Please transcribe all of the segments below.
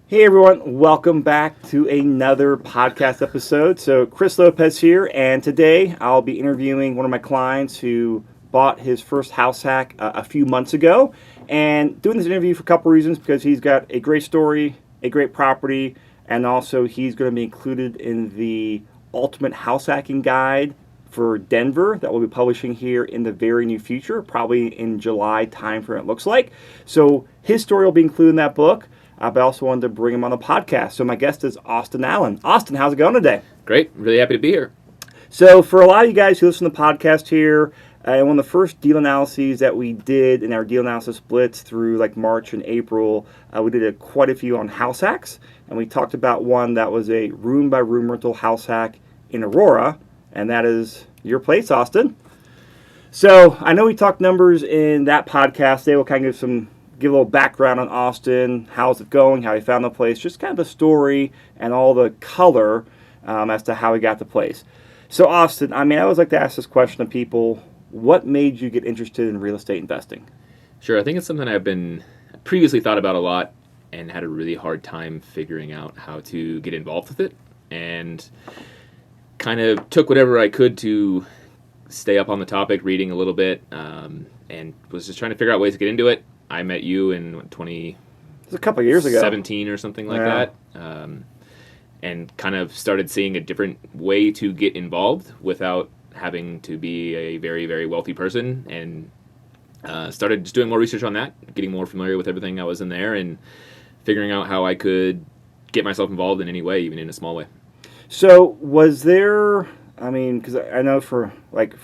Hey everyone, welcome back to another podcast episode. So Chris Lopez here, and today I'll be interviewing one of my clients who bought his first house hack a few months ago, and doing this interview for a couple reasons, because he's got a great story, a great property, and also he's going to be included in the Ultimate House Hacking Guide for Denver that we'll be publishing here in the very near future, probably in July timeframe it looks like. So his story will be included in that book. But I also wanted to bring him on the podcast. So my guest is Austin Allan. Austin, how's it going today? Great. Really happy to be here. So for a lot of you guys who listen to the podcast here, one of the first deal analyses that we did in our deal analysis splits through like March and April, we did quite a few on house hacks. And we talked about one that was a room-by-room rental house hack in Aurora. And that is your place, Austin. So I know we talked numbers in that podcast. They will kind of give a little background on Austin, how's it going, how he found the place, just kind of the story and all the color as to how he got the place. So Austin, I always like to ask this question to people, what made you get interested in real estate investing? Sure, I think it's something I've been previously thought about a lot and had a really hard time figuring out how to get involved with it, and kind of took whatever I could to stay up on the topic, reading a little bit, and was just trying to figure out ways to get into it. I met you in It was a couple of years ago. 17 or something like that, and kind of started seeing a different way to get involved without having to be a very, very wealthy person, and started just doing more research on that, getting more familiar with everything that was in there, and figuring out how I could get myself involved in any way, even in a small way. So was there, because I know for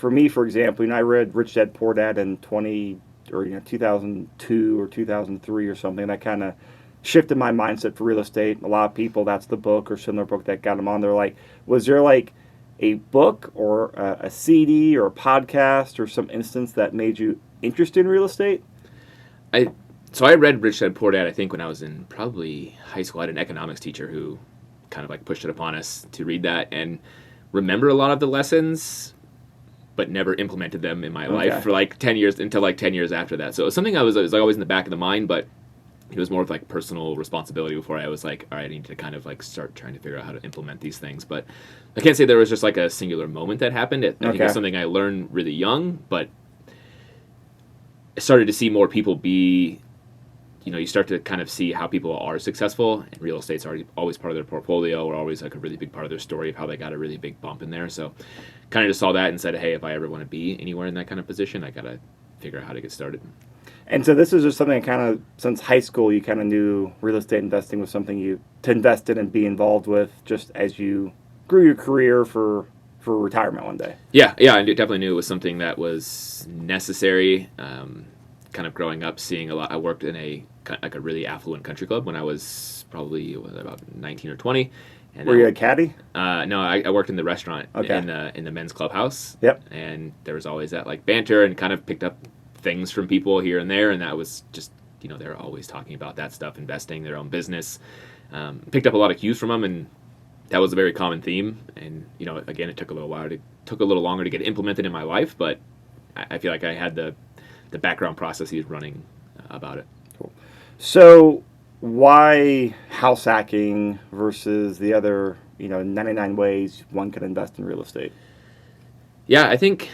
me, for example, I read Rich Dad Poor Dad in 2002 or 2003 or something. That kind of shifted my mindset for real estate. A lot of people, that's the book or similar book that got them on. They're like, was there like a book or a CD or a podcast or some instance that made you interested in real estate? So I read Rich Dad Poor Dad, I think, when I was in probably high school. I had an economics teacher who kind of like pushed it upon us to read that, and remember a lot of the lessons, but never implemented them in my life for like 10 years, until like 10 years after that. So it was something I was like always in the back of the mind, but it was more of like personal responsibility before I was like, all right, I need to kind of like start trying to figure out how to implement these things. But I can't say there was just like a singular moment that happened. I think it's something I learned really young, but I started to see more people be, you start to kind of see how people are successful, and real estate's always part of their portfolio, or always like a really big part of their story of how they got a really big bump in there. So kind of just saw that and said, hey, if I ever want to be anywhere in that kind of position, I got to figure out how to get started. And so this is just something kind of, since high school, you kind of knew real estate investing was something to invest in and be involved with just as you grew your career for retirement one day. Yeah, I definitely knew it was something that was necessary. Kind of growing up, seeing a lot. I worked in a really affluent country club when I was probably about 19 or 20. And were you a caddy? No, I worked in the restaurant in the men's clubhouse. Yep. And there was always that like banter, and kind of picked up things from people here and there, and that was just they were always talking about that stuff, investing, their own business. Picked up a lot of cues from them, and that was a very common theme. And again, it took a little longer to get implemented in my life, but I feel like I had the background processes running about it. Cool. So why house hacking versus the other 99 ways one can invest in real estate? Yeah, I think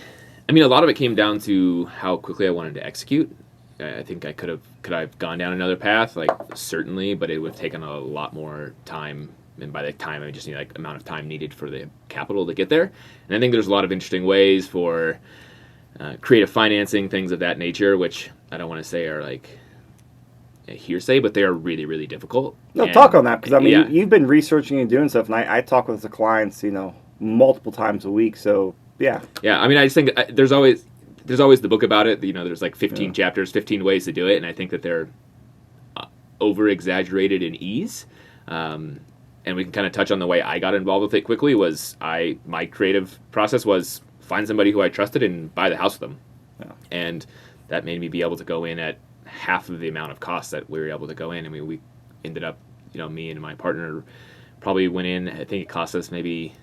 a lot of it came down to how quickly I wanted to execute. I think I could have gone down another path, like certainly, but it would have taken a lot more time, and by the time I just need like amount of time needed for the capital to get there. And I think there's a lot of interesting ways for creative financing, things of that nature, which I don't want to say are like a hearsay, but they are really, really difficult. No, talk on that, because you've been researching and doing stuff, and I talk with the clients, multiple times a week. So yeah. I just think there's always the book about it. There's like 15 chapters, 15 ways to do it, and I think that they're over exaggerated in ease. And we can kind of touch on the way I got involved with it quickly. My creative process was find somebody who I trusted and buy the house with them. Yeah. And that made me be able to go in at half of the amount of costs that we were able to go in. We ended up, me and my partner probably went in, I think it cost us maybe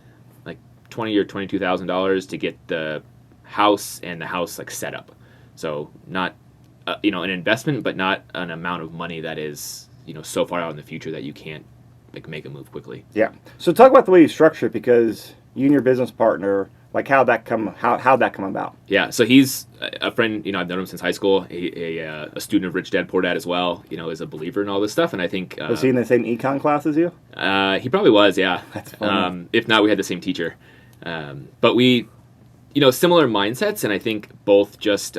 like $20,000 or $22,000 to get the house and the house like set up. So not, an investment, but not an amount of money that is, so far out in the future that you can't like make a move quickly. Yeah. So talk about the way you structure it, because you and your business partner, like how'd that come about? Yeah, so he's a friend. I've known him since high school. A student of Rich Dad Poor Dad as well. Is a believer in all this stuff, and I think Was he in the same econ class as you? He probably was. Yeah. That's funny. If not, we had the same teacher. But we, similar mindsets, and I think both just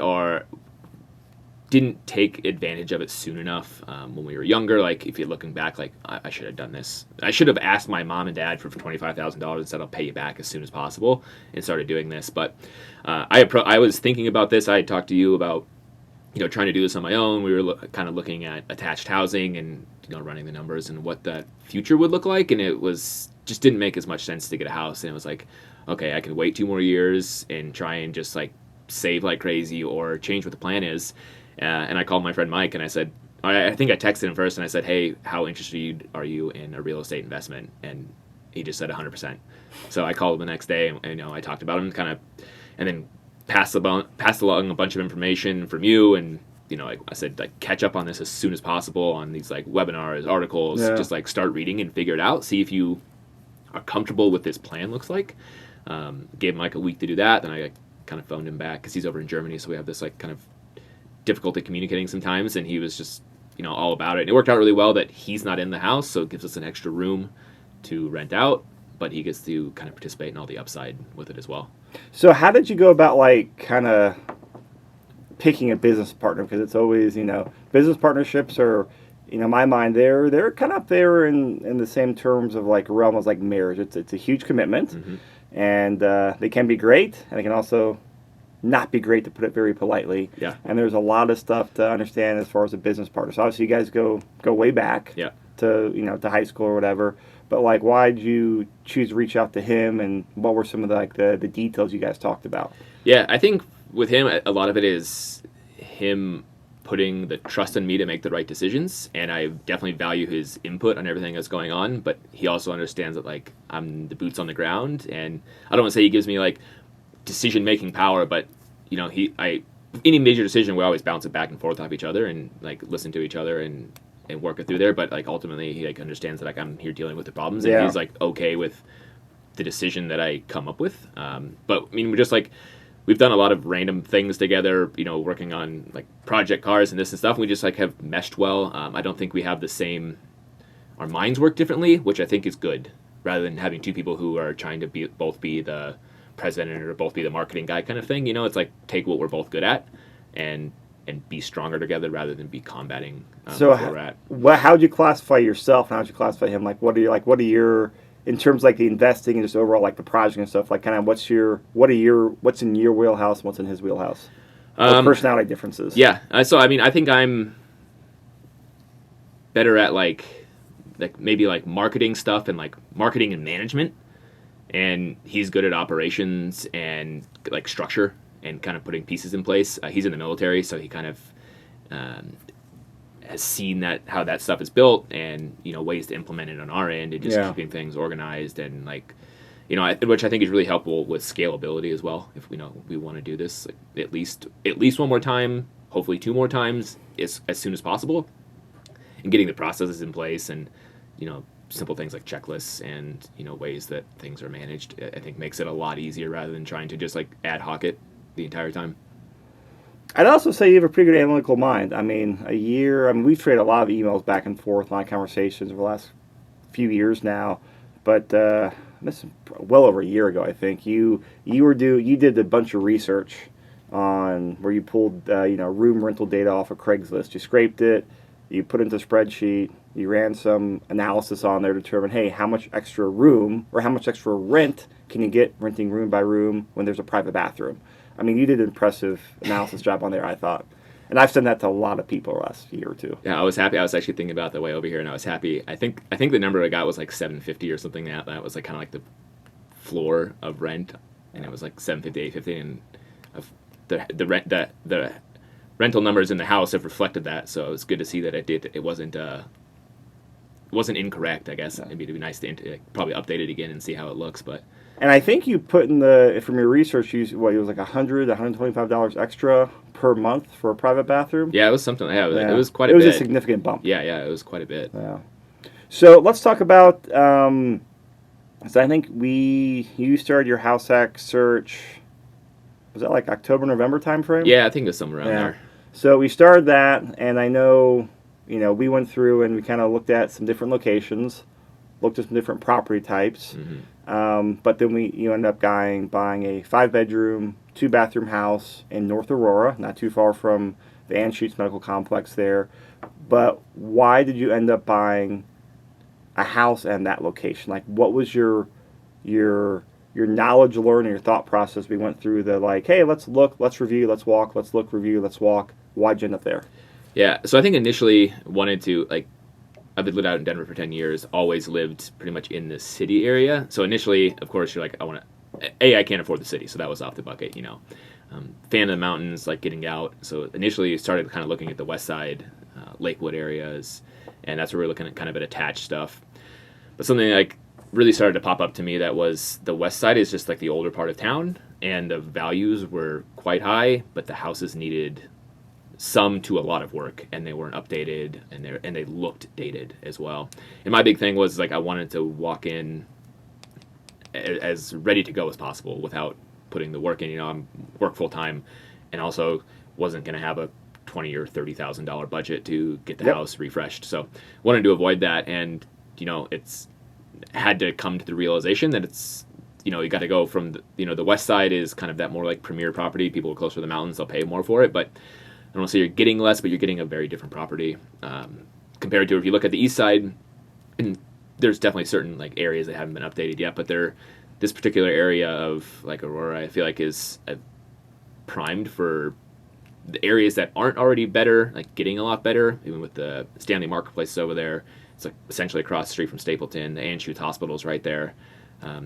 didn't take advantage of it soon enough when we were younger. Like, if you're looking back, like, I should have done this. I should have asked my mom and dad for $25,000 and said, I'll pay you back as soon as possible, and started doing this. But I was thinking about this. I had talked to you about, trying to do this on my own. We were kind of looking at attached housing and, running the numbers and what that future would look like. And it just didn't make as much sense to get a house. And it was like, okay, I can wait 2 more years and try and just like save like crazy or change what the plan is. And I called my friend Mike and I said, I think I texted him first and I said, hey, how interested are you in a real estate investment? And he just said 100%. So I called him the next day and I talked about him and then passed along a bunch of information from you. And, I said, like, catch up on this as soon as possible on these like webinars, articles, just like start reading and figure it out. See if you are comfortable with this plan looks like. Gave him like a week to do that. Then I kind of phoned him back because he's over in Germany. So we have this like kind of difficulty communicating sometimes, and he was just all about it, and it worked out really well that he's not in the house, so it gives us an extra room to rent out, but he gets to kind of participate in all the upside with it as well. So how did you go about like kind of picking a business partner? Because it's always business partnerships are my mind they're kind of up there in the same terms of like realm as like marriage. It's a huge commitment. Mm-hmm. And they can be great, and they can also not be great, to put it very politely. Yeah. And there's a lot of stuff to understand as far as a business partner. So obviously you guys go way back. Yeah. To to high school or whatever. But like, why did you choose to reach out to him, and what were some of the details you guys talked about? Yeah, I think with him a lot of it is him putting the trust in me to make the right decisions, and I definitely value his input on everything that's going on, but he also understands that like I'm the boots on the ground, and I don't want to say he gives me like decision-making power, but any major decision we always bounce it back and forth off each other and like listen to each other and work it through there. But like ultimately he like understands that like I'm here dealing with the problems, and he's like okay with the decision that I come up with. But I mean, we've done a lot of random things together, working on like project cars and this and stuff. And we just like have meshed well. I don't think we have our minds work differently, which I think is good, rather than having two people who are trying to both be the president or both be the marketing guy kind of thing. It's like take what we're both good at and be stronger together rather than be combating so where we're at. How'd you classify yourself and how'd you classify him? Like, what are your, in terms of like the investing and just overall like the project and stuff, like kind of what's in your wheelhouse and what's in his wheelhouse? Personality differences. Yeah. So I mean, I think I'm better at like maybe like marketing stuff and like marketing and management, and he's good at operations and like structure and kind of putting pieces in place. He's in the military, so he kind of has seen how that stuff is built, and ways to implement it on our end, and just keeping things organized, and like which I think is really helpful with scalability as well. If we want to do this like, at least one more time, hopefully 2 more times as soon as possible, and getting the processes in place, and simple things like checklists and ways that things are managed, I think makes it a lot easier rather than trying to just like ad hoc it the entire time. I'd also say you have a pretty good analytical mind. I mean, we've traded a lot of emails back and forth, a lot of conversations over the last few years now, but this is well over a year ago, I think. You did a bunch of research on where you pulled room rental data off of Craigslist. You scraped it, you put it into a spreadsheet, you ran some analysis on there to determine, hey, how much extra room or how much extra rent can you get renting room by room when there's a private bathroom? I mean, you did an impressive analysis job on there, I thought. And I've sent that to a lot of people the last year or two. Yeah, I was happy. I was actually thinking about the way over here, and I was happy. I think the number I got was like $750 or something. That was like kind of like the floor of rent, and it was like $750, $850, and the rental numbers in the house have reflected that. So it was good to see that it wasn't incorrect. I guess it'd be nice to probably update it again and see how it looks, but. And I think you put in from your research, it was like $125 extra per month for a private bathroom. Yeah, it was something. Yeah, Yeah. it was quite a It was bit. a significant bump. Yeah, it was quite a bit. Yeah. So let's talk about. So I think you started your house hack search. Was that like October, November timeframe? Yeah, I think it was somewhere around there. So we started that, and I know, we went through and we kind of looked at some different locations, looked at some different property types, but then you ended up buying a 5-bedroom, 2-bathroom house in North Aurora, not too far from the Anschutz Medical Complex there. But why did you end up buying a house and that location? Like, what was your knowledge learning, your thought process? We went through the hey, let's look, let's review, let's walk, let's look, review, let's walk. Why'd you end up there? Yeah, so I think initially wanted to I've been lived out in Denver for 10 years, always lived pretty much in the city area. So initially, of course, you're like, I can't afford the city, so that was off the bucket, fan of the mountains, like getting out. So initially started kind of looking at the west side, Lakewood areas, and that's where we're looking at kind of at attached stuff. But something really started to pop up to me that was the west side is just like the older part of town, and the values were quite high, but the houses needed some to a lot of work, and they weren't updated, and they looked dated as well. And my big thing was I wanted to walk in as ready to go as possible without putting the work in. I'm work full time, and also wasn't going to have a $20,000 or $30,000 budget to get the house refreshed. So wanted to avoid that, and it's had to come to the realization that it's you got to go from the west side is kind of that more like premier property. People closer to the mountains, they'll pay more for it, but I don't want to say you're getting less, but you're getting a very different property compared to if you look at the east side. And there's definitely certain areas that haven't been updated yet, but this particular area of Aurora, I feel like is primed for the areas that aren't already better, getting a lot better. Even with the Stanley Marketplace over there, it's essentially across the street from Stapleton. The Anschutz Hospital's right there.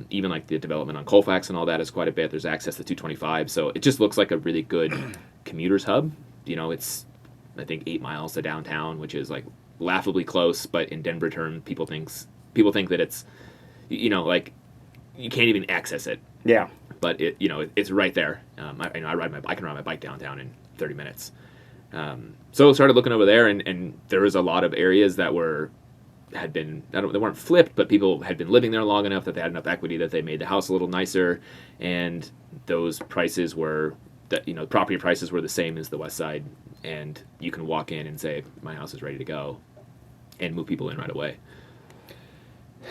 Even the development on Colfax and all that is quite a bit. There's access to 225, so it just looks like a really good commuter's hub. It's I think 8 miles to downtown, which is laughably close, but in Denver terms, people think that it's you can't even access it. Yeah. But it's right there. I can ride my bike downtown in 30 minutes. So I started looking over there, and there was a lot of areas that they weren't flipped, but people had been living there long enough that they had enough equity that they made the house a little nicer, and those prices were property prices were the same as the west side, and you can walk in and say my house is ready to go and move people in right away.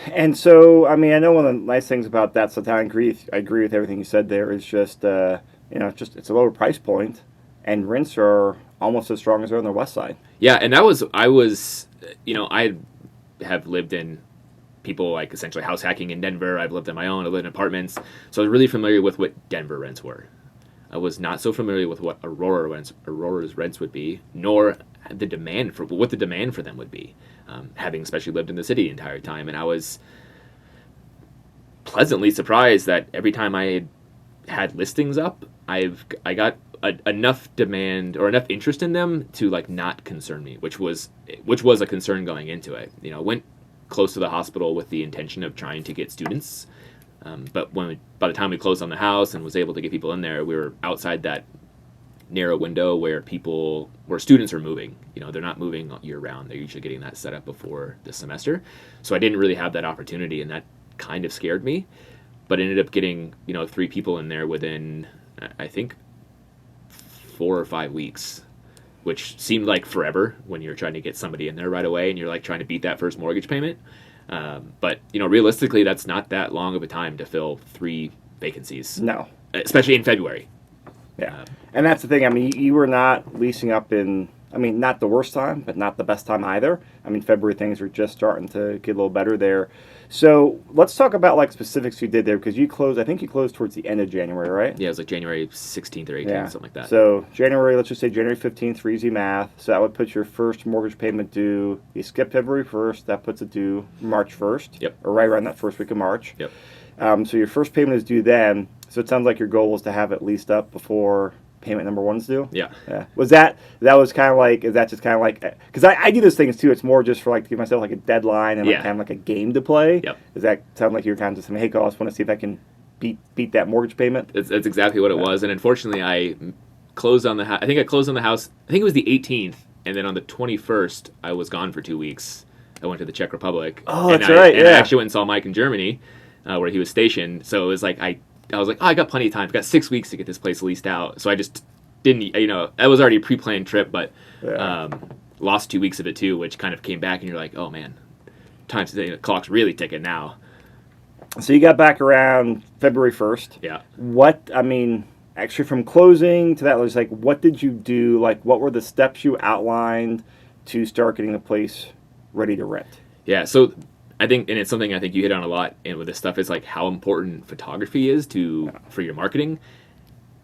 And so, I know one of the nice things about that, so I agree with everything you said there, is just it's a lower price point, and rents are almost as strong as they're on the west side. Yeah, and I have lived in people essentially house hacking in Denver. I've lived on my own. I lived in apartments, so I was really familiar with what Denver rents were. I was not so familiar with what Aurora's rents would be, nor what the demand for them would be, having especially lived in the city the entire time. And I was pleasantly surprised that every time I had listings up, I got enough demand or enough interest in them to not concern me, which was a concern going into it. I went close to the hospital with the intention of trying to get students. But by the time we closed on the house and was able to get people in there, we were outside that narrow window where students are moving. They're not moving year round. They're usually getting that set up before the semester. So I didn't really have that opportunity, and that kind of scared me. But ended up getting 3 people in there within, I think, 4 or 5 weeks, which seemed like forever when you're trying to get somebody in there right away and you're trying to beat that first mortgage payment. But realistically, that's not that long of a time to fill 3 vacancies. No, especially in February. Yeah, and that's the thing. You were not leasing up in. Not the worst time, but not the best time either. February things were just starting to get a little better there. So let's talk about specifics you did there, because I think you closed towards the end of January, right? Yeah, it was January 16th or 18th, something like that. So let's just say January 15th for easy math. So that would put your first mortgage payment due. You skip February 1st, that puts it due March 1st. Yep. Or right around that first week of March. Yep. So your first payment is due then. So it sounds like your goal was to have it leased up before payment number 1's due? Yeah. Was that was kind of is that just kind of because I do those things too. It's more just for to give myself a deadline and kind of a game to play. Yep. Does that sound like you're kind of just saying, hey, I just want to see if I can beat that mortgage payment? That's exactly what it was. And unfortunately, I closed on the house. I think I closed on the house. I think it was the 18th, and then on the 21st, I was gone for 2 weeks. I went to the Czech Republic. Oh, that's right. And I actually went and saw Mike in Germany, where he was stationed. So it was like I was like, oh, I got plenty of time. I've got 6 weeks to get this place leased out. So I just didn't, that was already a pre-planned trip, but lost 2 weeks of it too, which kind of came back, and you're like, oh man, the clock's really ticking now. So you got back around February 1st. Yeah. Actually, from closing to that, it was like, what did you do? Like, what were the steps you outlined to start getting the place ready to rent? Yeah, so I think, and it's something I think you hit on a lot, and with this stuff, is like how important photography is for your marketing.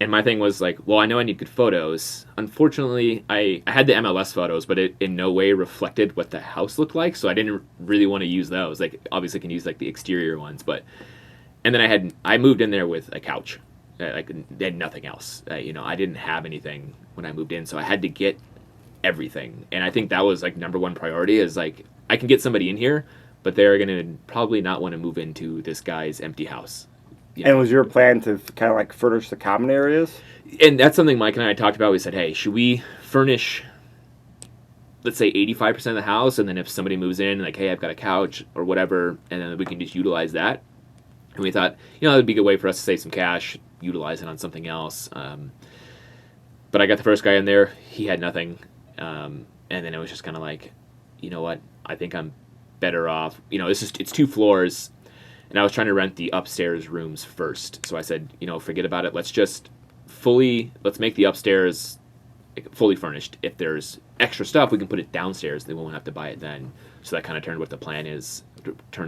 And my thing was like, well, I know I need good photos. Unfortunately, I had the MLS photos, but it in no way reflected what the house looked like, so I didn't really want to use those. Like, obviously, I can use like the exterior ones, and then I moved in there with a couch. Like, they had nothing else. I didn't have anything when I moved in, so I had to get everything. And I think that was like number one priority, is like, I can get somebody in here, but they're going to probably not want to move into this guy's empty house. And was your plan to kind of like furnish the common areas? And that's something Mike and I talked about. We said, hey, should we furnish, let's say 85% of the house, and then if somebody moves in, like, hey, I've got a couch or whatever, and then we can just utilize that. And we thought, that would be a good way for us to save some cash, utilize it on something else. But I got the first guy in there. He had nothing. And then it was just kind of like, you know what? I think I'm better off. It's 2 floors, and I was trying to rent the upstairs rooms first. So I said, forget about it. Let's make the upstairs fully furnished. If there's extra stuff, we can put it downstairs. They won't have to buy it then. So that kind of turned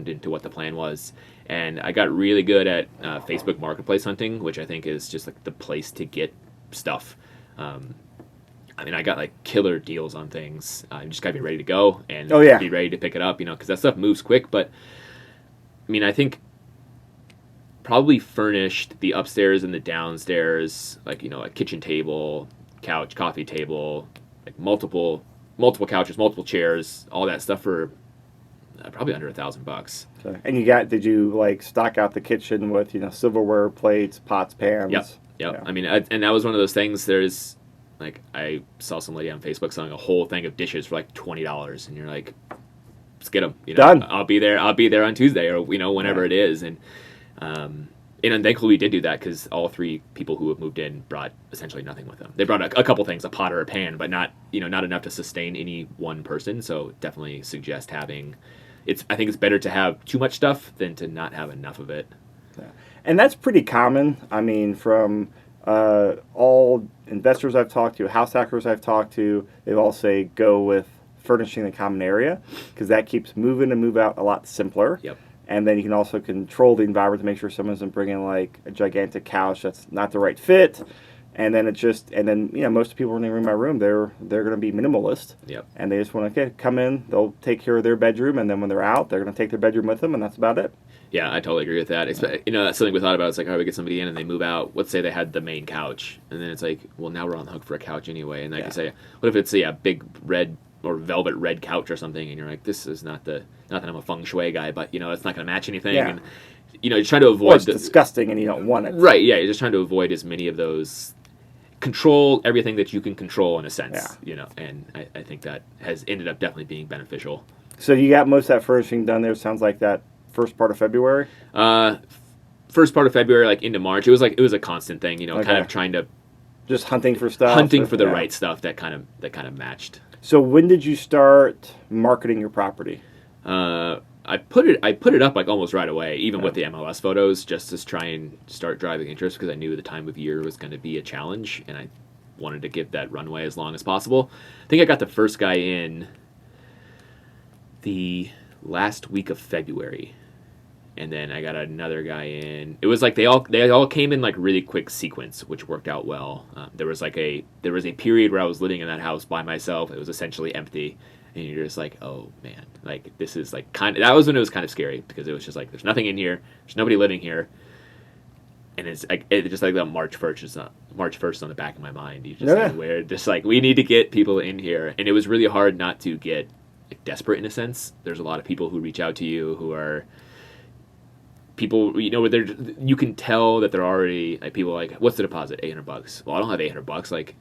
into what the plan was. And I got really good at Facebook Marketplace hunting, which I think is just like the place to get stuff. I got like killer deals on things. You just gotta be ready to go and be ready to pick it up, because that stuff moves quick. But I think probably furnished the upstairs and the downstairs, like a kitchen table, couch, coffee table, like multiple couches, multiple chairs, all that stuff for probably under $1,000. Okay. And did you like stock out the kitchen with silverware, plates, pots, pans? Yep. Yeah. And that was one of those things. There's like, I saw some lady on Facebook selling a whole thing of dishes for like $20, and you're like, let's get them. Done. I'll be there on Tuesday, or whenever it is. And thankfully we did do that, because all 3 people who have moved in brought essentially nothing with them. They brought a couple things, a pot or a pan, but not enough to sustain any one person. So definitely suggest having. I think it's better to have too much stuff than to not have enough of it. Yeah. And that's pretty common. From all investors I've talked to, house hackers I've talked to, they all say go with furnishing the common area, because that keeps move in and move out a lot simpler. Yep. And then you can also control the environment to make sure someone doesn't bring in like a gigantic couch that's not the right fit. And then most people when they room by room, they're going to be minimalist. Yep. And they just want to come in, they'll take care of their bedroom, and then when they're out, they're going to take their bedroom with them, and that's about it. Yeah, I totally agree with that. That's something we thought about. It's like, all right, we get somebody in and they move out. Let's say they had the main couch, and then it's like, well, now we're on the hook for a couch anyway. And I can say, what if it's a big red or velvet red couch or something, and you're like, this is not that I'm a feng shui guy, but it's not going to match anything. Yeah. And you're trying to avoid. It's disgusting, and you don't want it. Right? Yeah, you're just trying to avoid as many of those. Control everything that you can control in a sense, and I think that has ended up definitely being beneficial. So you got most of that furnishing done there. Sounds like that first part of February. First part of February, like into March, it was a constant thing, kind of trying to just hunting for stuff, for the right stuff that kind of matched. So when did you start marketing your property? I put it up like almost right away, even with the MLS photos, just to try and start driving interest, because I knew the time of year was going to be a challenge, and I wanted to give that runway as long as possible. I think I got the first guy in the last week of February, and then I got another guy in. It was like they all came in like really quick sequence, which worked out well. There was a period where I was living in that house by myself. It was essentially empty. And you're just like, oh man, like this is like that was when it was kind of scary, because it was just like, there's nothing in here, there's nobody living here, and it's just like the March 1st on the back of my mind. You just like, we're just like, we need to get people in here, and it was really hard not to get like desperate in a sense. There's a lot of people who reach out to you who are people, where you can tell that they're already, like, people are like, what's the deposit? $800. Well, I don't have $800. Like,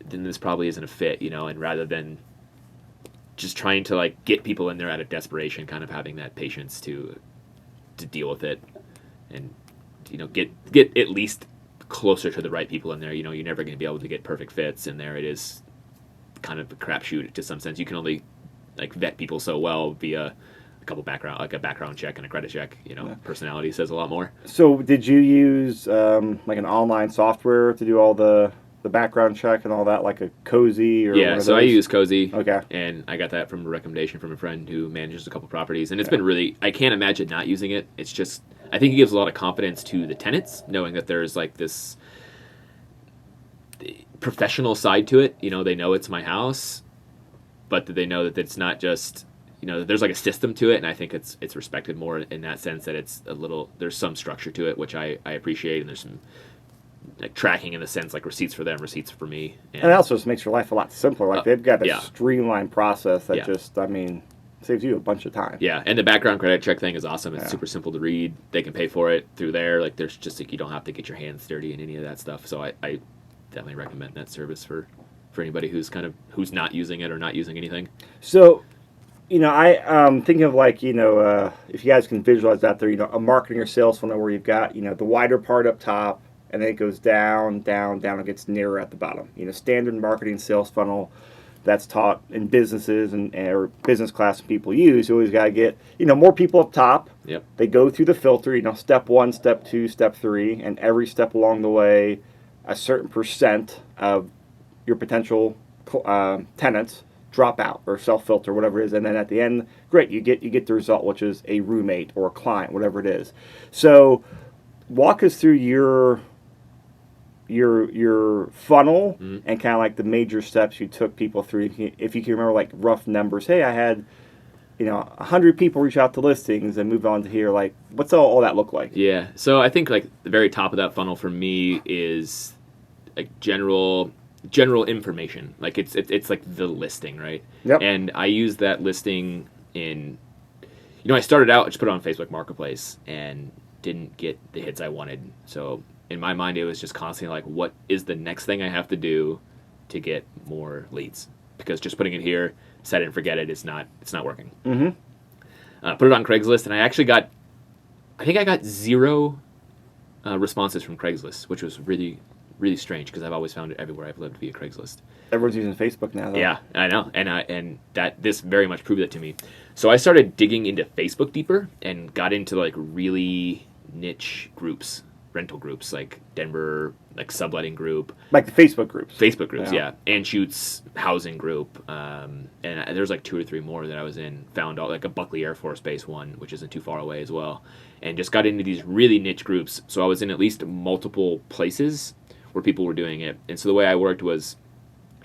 then this probably isn't a fit, and rather than just trying to, like, get people in there out of desperation, kind of having that patience to deal with it and, get at least closer to the right people in there. You're never going to be able to get perfect fits in there. It is kind of a crapshoot to some sense. You can only, like, vet people so well via a background check and a credit check. Personality says a lot more. So did you use like an online software to do all the background check and all that, like a Cozy or yeah? So I use Cozy. Okay. And I got that from a recommendation from a friend who manages a couple properties, and it's been really. I can't imagine not using it. It's just, I think it gives a lot of confidence to the tenants, knowing that there's like this professional side to it. They know it's my house, but they know that it's not just. There's like a system to it, and I think it's respected more in that sense, that it's there's some structure to it, which I appreciate, and there's some like tracking in the sense, like receipts for them, receipts for me. And it also just makes your life a lot simpler. Like they've got a streamlined process that saves you a bunch of time. Yeah, and the background credit check thing is awesome. It's super simple to read. They can pay for it through there. Like there's just like, you don't have to get your hands dirty in any of that stuff. So I definitely recommend that service for anybody who's not using it or not using anything. So, I'm thinking of like, if you guys can visualize that there, a marketing or sales funnel where you've got, the wider part up top, and then it goes down, down, down, and gets nearer at the bottom. Standard marketing sales funnel that's taught in businesses or business class people use. You always got to get, more people up top. Yep. They go through the filter, step 1, step 2, step 3, and every step along the way, a certain percent of your potential tenants drop out or self-filter, whatever it is, and then at the end, great, you get the result, which is a roommate or a client, whatever it is. So, walk us through your funnel and kind of like the major steps you took people through. If you can remember, like rough numbers. Hey, I had 100 people reach out to listings and move on to here. Like, what's all that look like? Yeah. So I think like the very top of that funnel for me is like general information. Like it's like the listing, right? Yep. And I use that listing in, I started out, I just put it on Facebook Marketplace and didn't get the hits I wanted. So in my mind, it was just constantly like, what is the next thing I have to do to get more leads? Because just putting it here, set it and forget it, it's not working. Mm-hmm. Put it on Craigslist, and I think I got 0 responses from Craigslist, which was really, really strange because I've always found it everywhere I've lived via Craigslist. Everyone's using Facebook now, though. Yeah, I know, and that this very much proved that to me. So I started digging into Facebook deeper and got into like really niche groups, rental groups, like Denver, like subletting group, like the Facebook groups. Yeah. Anschutz housing group, and there's like 2 or 3 more that I was in. Found out like a Buckley Air Force Base one, which isn't too far away as well, and just got into these really niche groups. So I was in at least multiple places where people were doing it, and so the way I worked was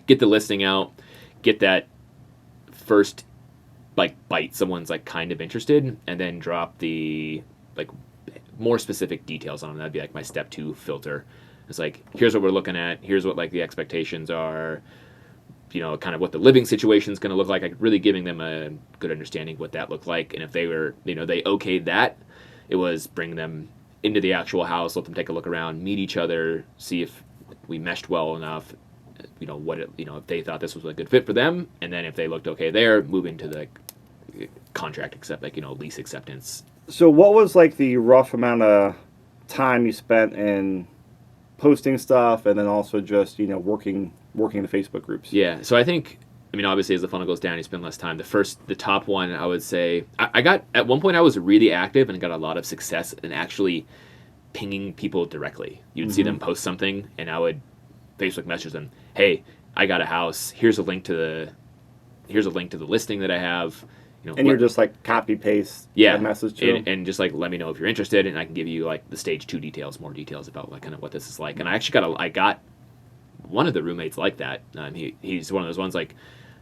get the listing out, get that first like bite, someone's like kind of interested, and then drop the like more specific details on them. That'd be like my step 2 filter. It's like, here's what we're looking at, here's what like the expectations are, kind of what the living situation is going to look like, really giving them a good understanding of what that looked like. And if they were, they okayed that, it was bring them into the actual house, let them take a look around, meet each other, see if we meshed well enough, if they thought this was a good fit for them, and then if they looked okay there, move into the contract lease acceptance. So what was like the rough amount of time you spent in posting stuff and then also just, working the Facebook groups? Yeah. So I think, obviously as the funnel goes down, you spend less time. The top one, I would say, I got, at one point I was really active and got a lot of success in actually pinging people directly. You'd see them post something and I would Facebook message them, hey, I got a house. Here's a link to the listing that I have. And you're just like copy paste a message to them? And just like let me know if you're interested, and I can give you like the stage 2 details, more details about like kind of what this is like. And I actually got one of the roommates like that. He's one of those ones like,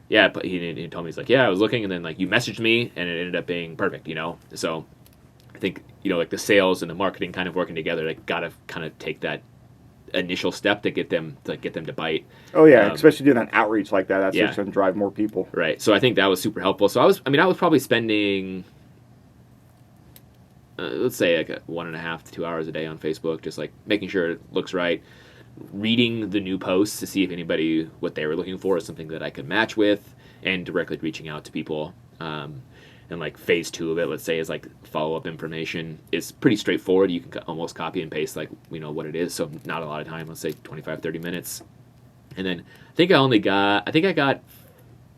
yeah, but he told me, he's like, yeah, I was looking, and then like you messaged me, and it ended up being perfect. So I think like the sales and the marketing kind of working together, like gotta kind of take that initial step to get them to bite. Oh yeah, especially doing an outreach like that. That's just going to drive more people. Right. So I think that was super helpful. So I was probably spending let's say like 1.5 to 2 hours a day on Facebook, just like making sure it looks right, reading the new posts to see if anybody, what they were looking for is something that I could match with, and directly reaching out to people. And like phase 2 of it, let's say, is like follow-up information. It's pretty straightforward. You can almost copy and paste like, what it is. So not a lot of time, let's say 25, 30 minutes. And then I think I got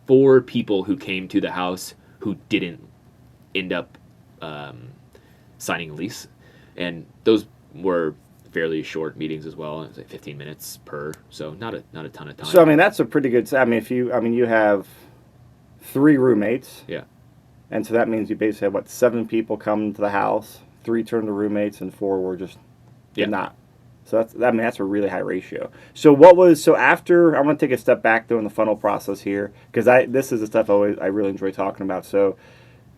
4 people who came to the house who didn't end up signing a lease. And those were fairly short meetings as well. It was like 15 minutes per, so not a ton of time. So that's a pretty good. You have 3 roommates. Yeah. And so that means you basically have 7 people come to the house, 3 turned to roommates, and 4 were just not. So that's a really high ratio. So after, I'm going to take a step back though in the funnel process here, because this is the stuff I really enjoy talking about. So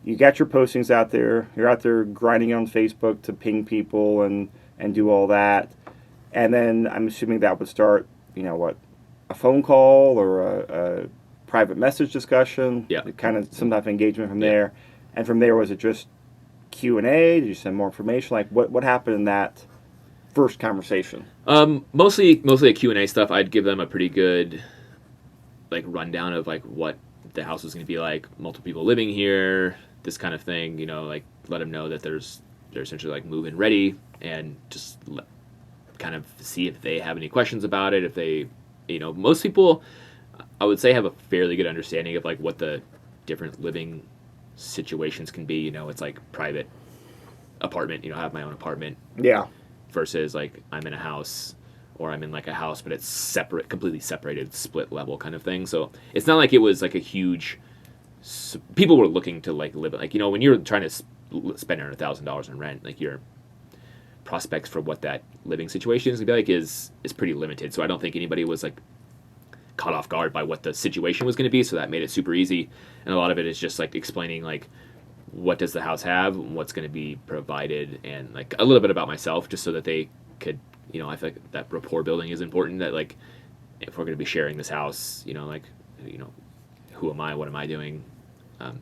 you got your postings out there, you're out there grinding on Facebook to ping people and do all that, and then I'm assuming that would start, a phone call or a private message discussion, kind of some type of engagement from there, and from there was it just Q&A? Did you send more information? Like what happened in that first conversation? Mostly a Q&A stuff. I'd give them a pretty good like rundown of like what the house was going to be like, multiple people living here, this kind of thing. Like let them know that they're essentially like move-in ready, and just kind of see if they have any questions about it. If they, most people, I would say, have a fairly good understanding of like what the different living situations can be. It's like private apartment, I have my own apartment. Yeah. Versus like I'm in a house, or I'm in like a house, but it's separate, completely separated, split level kind of thing. So it's not like it was like a huge, people were looking to like live, like, when you're trying to spend $100,000 in rent, like your prospects for what that living situation is going to be like is pretty limited. So I don't think anybody was like caught off guard by what the situation was going to be. So that made it super easy. And a lot of it is just like explaining like, what does the house have, what's going to be provided, and like a little bit about myself, just so that they could, I feel like that rapport building is important, that like if we're going to be sharing this house, who am I, what am I doing,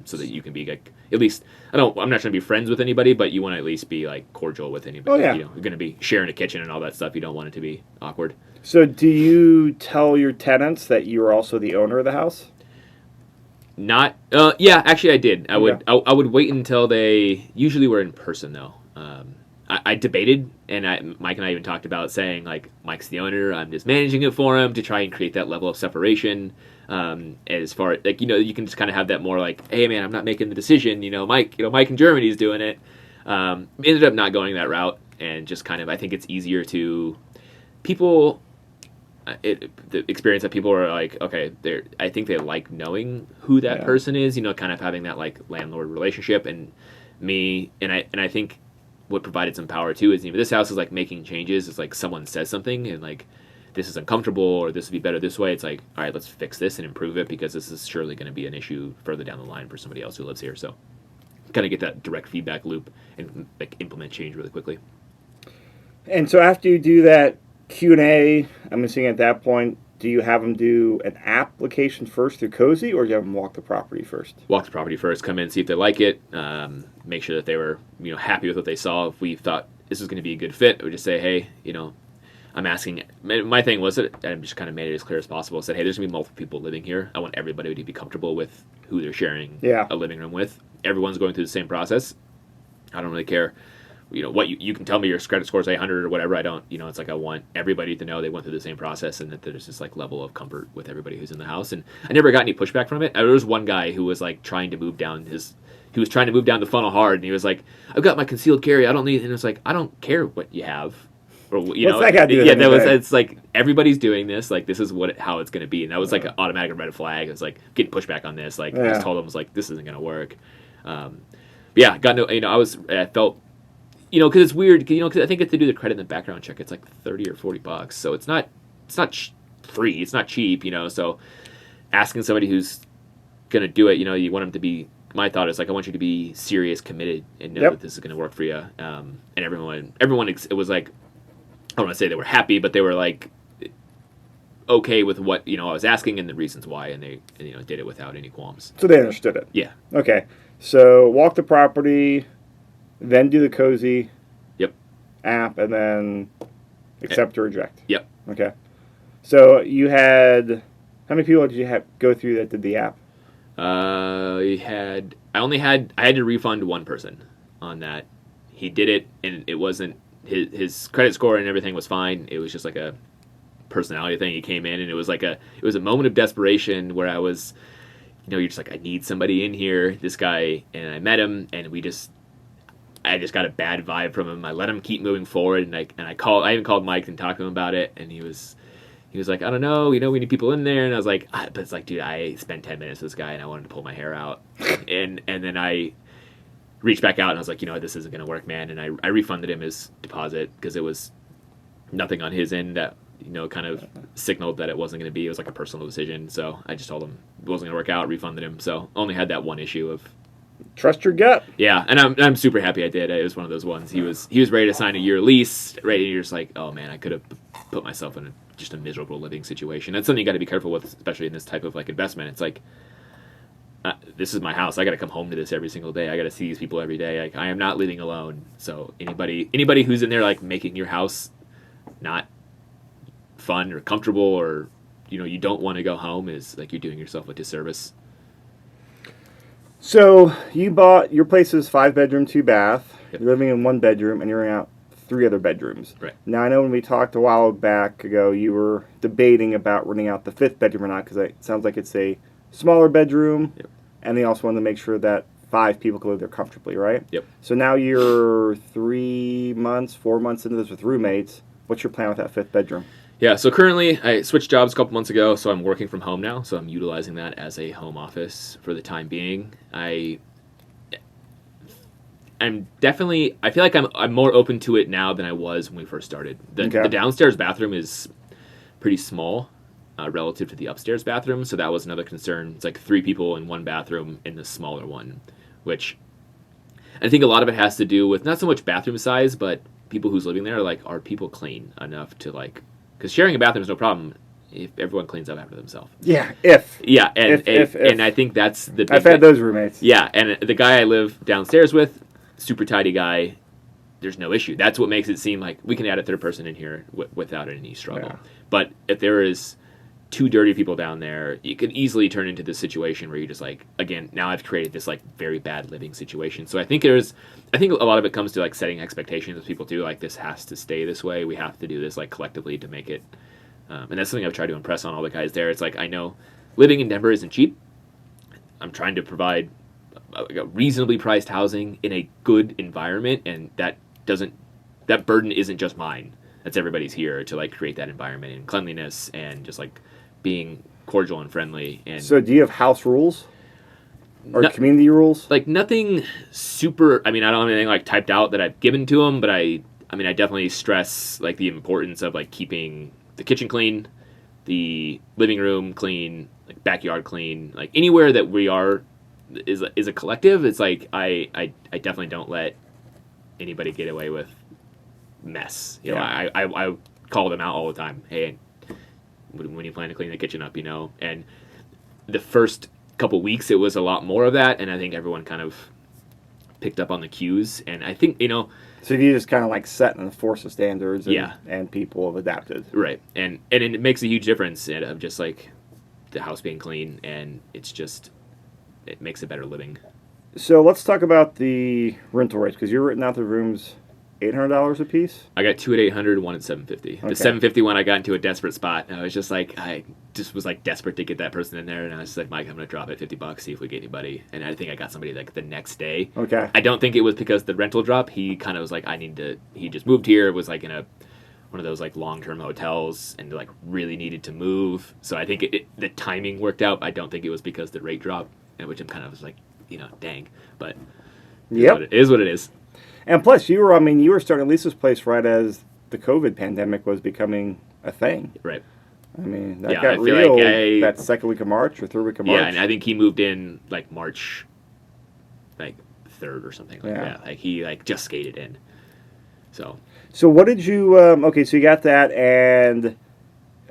so that you can be like, at least, I'm not trying to be friends with anybody, but you want to at least be like cordial with anybody. Oh, yeah. You're going to be sharing a kitchen and all that stuff. You don't want it to be awkward. So do you tell your tenants that you're also the owner of the house? Not, yeah, actually I did. I would wait until they, usually we're in person though. I debated, and Mike and I even talked about saying like, Mike's the owner, I'm just managing it for him to try and create that level of separation. As far as like, you can just kind of have that more like, hey man, I'm not making the decision, Mike in Germany's doing it. Ended up not going that route, and just kind of, I think it's easier to people, the experience that people are like, okay, I think they like knowing who that person is, kind of having that like landlord relationship. And me, and I think what provided some power too is, this house is like making changes. It's like someone says something and like, this is uncomfortable, or this would be better this way. It's like, all right, let's fix this and improve it, because this is surely going to be an issue further down the line for somebody else who lives here. So kind of get that direct feedback loop and like implement change really quickly. And so after you do that Q&A, I'm assuming at that point, do you have them do an application first through Cozy, or do you have them walk the property first? Walk the property first, come in, see if they like it, make sure that they were happy with what they saw. If we thought this was going to be a good fit, we would just say, hey, I'm asking. My thing was that I just kind of made it as clear as possible. I said, hey, there's going to be multiple people living here. I want everybody to be comfortable with who they're sharing a living room with. Everyone's going through the same process. I don't really care. What you can tell me your credit score is 800 or whatever. I don't, it's like I want everybody to know they went through the same process, and that there's this like level of comfort with everybody who's in the house. And I never got any pushback from it. There was one guy who was like trying to move down the funnel hard, and he was like, I've got my concealed carry. I don't need, and it's like, I don't care what you have. Or, what's that got to do with anything? anything? It's like everybody's doing this. Like, this is how it's going to be. And that was like an automatic red flag. It was like getting pushback on this. Like, I just told him, I was like, this isn't going to work. Yeah, got no, I felt, because it's weird, because I think if they do the credit and the background check, it's like $30 or $40. So it's not free. It's not cheap, so asking somebody who's going to do it, you want them to be, my thought is like, I want you to be serious, committed, and know that this is going to work for you. And everyone, it was like, I don't want to say they were happy, but they were like okay with what I was asking and the reasons why, and they did it without any qualms. So they understood it. Yeah. Okay. So walk the property. then do the Cozy Yep. app, and then accept or reject. Yep. Okay. So you had, how many people did you have go through that did the app? I had to refund one person on that. He did it, and it wasn't his credit score and everything was fine. It was just like a personality thing. He came in, and it was a moment of desperation where I was, you're just like, I need somebody in here. This guy, and I met him, and I just got a bad vibe from him. I let him keep moving forward, and I even called Mike and talked to him about it, and he was like, I don't know, we need people in there, and I was like, but it's like, dude, I spent 10 minutes with this guy, and I wanted to pull my hair out, and then I reached back out, and I was like, this isn't gonna work, man, and I refunded him his deposit because it was nothing on his end that kind of signaled that it wasn't going to be. It was like a personal decision, so I just told him it wasn't going to work out, refunded him. So only had that one issue of trust your gut. Yeah, and I'm super happy I did. It was one of those ones. He was ready to sign a year lease, right? And you're just like, oh man, I could have put myself in just a miserable living situation. That's something you got to be careful with, especially in this type of like investment. It's like, this is my house. I got to come home to this every single day. I got to see these people every day. Like, I am not living alone. So anybody who's in there like making your house not fun or comfortable, or you don't want to go home, is like you're doing yourself a disservice. So you bought your place is 5-bedroom, 2-bath. Yep. You're living in 1 bedroom, and you're renting out 3 other bedrooms. Right. Now I know when we talked a while back ago, you were debating about renting out the 5th bedroom or not, because it sounds like it's a smaller bedroom. Yep. And they also wanted to make sure that 5 people could live there comfortably, right? Yep. So now you're 4 months into this with roommates. What's your plan with that 5th bedroom? Yeah, so currently I switched jobs a couple months ago, so I'm working from home now, so I'm utilizing that as a home office for the time being. I feel like I'm more open to it now than I was when we first started. The downstairs bathroom is pretty small relative to the upstairs bathroom, so that was another concern. It's like 3 people in 1 bathroom in the smaller one, which I think a lot of it has to do with not so much bathroom size, but people who's living there are people clean enough to because sharing a bathroom is no problem if everyone cleans up after themselves. Yeah, and I think that's the big I've had those roommates. Yeah, and the guy I live downstairs with, super tidy guy, there's no issue. That's what makes it seem like we can add a third person in here without any struggle. Yeah. But if there is 2 dirty people down there, you could easily turn into this situation where you're just like, again, now I've created this very bad living situation. So I think a lot of it comes to setting expectations with people too. This has to stay this way. We have to do this collectively to make it. And that's something I've tried to impress on all the guys there. It's I know living in Denver isn't cheap. I'm trying to provide a reasonably priced housing in a good environment, and that burden isn't just mine. That's everybody's here to create that environment and cleanliness and just being cordial and friendly. And so do you have house rules or community rules? Nothing super. I don't have anything typed out that I've given to them, but I definitely stress the importance of keeping the kitchen clean, the living room clean, backyard clean, anywhere that we are is a collective. It's I definitely don't let anybody get away with mess. I call them out all the time. Hey, when you plan to clean the kitchen up, and the first couple weeks it was a lot more of that, and I think everyone kind of picked up on the cues, and I think so you just kind of set and enforce the standards, and, yeah, and people have adapted, right? And it makes a huge difference of just the house being clean, and it makes a better living. So let's talk about the rental rates, because you're renting out the rooms $800 a piece. I got 2 at 800, 1 at 750. Okay. The 750 one, I got into a desperate spot. And I was just I was desperate to get that person in there, and I was like, Mike, I'm going to drop it $50, see if we get anybody. And I think I got somebody the next day. Okay. I don't think it was because the rental drop. He kind of was he just moved here, was in one of those long-term hotels, and really needed to move. So I think the timing worked out. I don't think it was because the rate dropped, which I'm kind of dang. But it is what it is. And plus, you were starting Lisa's place right as the COVID pandemic was becoming a thing. Right. That got real that second week of March or third week of March. Yeah, and I think he moved in March 3rd or something that. He just skated in. So what did you? Okay, so you got that, and